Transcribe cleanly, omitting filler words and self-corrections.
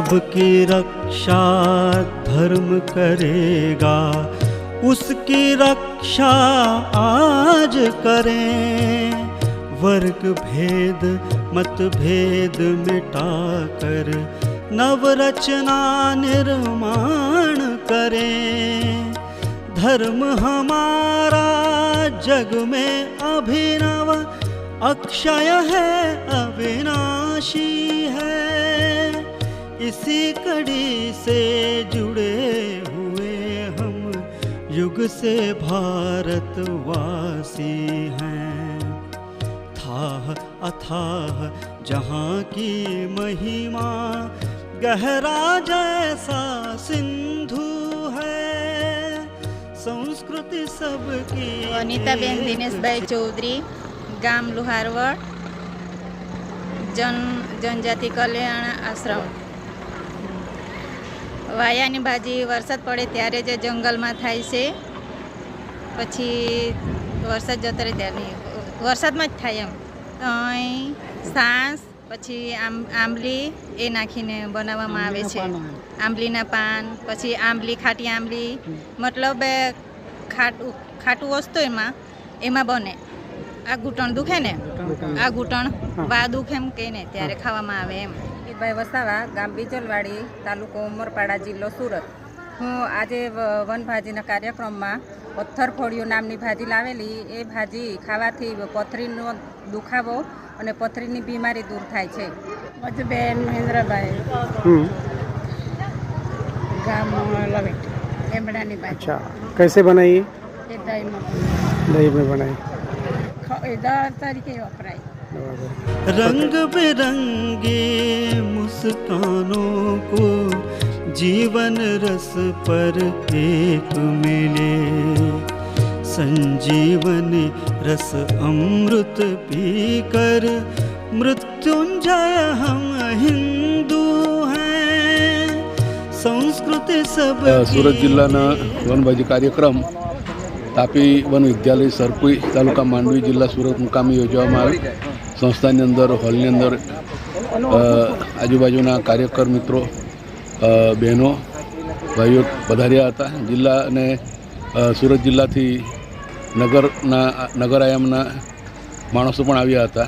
सबकी रक्षा धर्म करेगा, उसकी रक्षा आज करें। वर्ग भेद मत भेद मिटाकर नवरचना निर्माण करें। धर्म हमारा जग में अभिनव अक्षय है, अविनाशी है। इसी कड़ी से जुड़े हुए हम युग से भारतवासी हैं। थाह अथाह जहाँ की महिमा, गहरा जैसा सिंधु है। संस्कृति सबकी। अनिताबेन दिनेशभाई चौधरी, गाम लुहारवड, जनजाति कल्याण आश्रम। वायानी भाजी वरसाद पड़े त्यारे जे जंगलमां थाय छे, पछी वरसाद जतो रहे त्यारे वरसादमां ज थाय। एम तई सांस पछी आंबली ए नाखीने बनाववामां आवे छे। आंबलीना पान, पछी आंबली, खाटी आंबली, मतलब खाटू वस्तु एमां बने। आ घूंटण दुखे ने, आ घूंटण वा दुखे एम कहीने त्यारे खावामां आवे एम। भाई वसावा, गाम बीजलवाड़ी, तालुको उमरपाड़ा, जिल्लो सूरत। हूँ आज वनभाजीना कार्यक्रममां पत्थरफोड़ियो नामनी भाजी लावेली। ए भाजी खावाथी पथरीनो दुखावो अने पथरीनी बीमारी दूर थाय छे। मधुबेन महेंद्रभाई, गाम लवेट, लेमड़ानी भाजी। अच्छा, कैसे बनाई? ये दही में बनाई, दाल तरीके वपराई। रंग बिरंगे मुस्कानों को जीवन रस पर एक मिले। संजीवनी रस अमृत पीकर मृत्युंजय हम हिंदू हैं। संस्कृति सब। सूरत जिल्लाना वनभाजी कार्यक्रम तापी वन विद्यालय सरकुई, तालुका मांडवी, जिल्ला सूरत मुकामे योजવામાં આવ્યો। સંસ્થાની અંદર હોલની અંદર આજુબાજુના કાર્યકર મિત્રો, બહેનો, ભાઈઓ પધાર્યા હતા। જિલ્લા અને સુરત જિલ્લાથી નગર આયામના માણસો પણ આવ્યા હતા।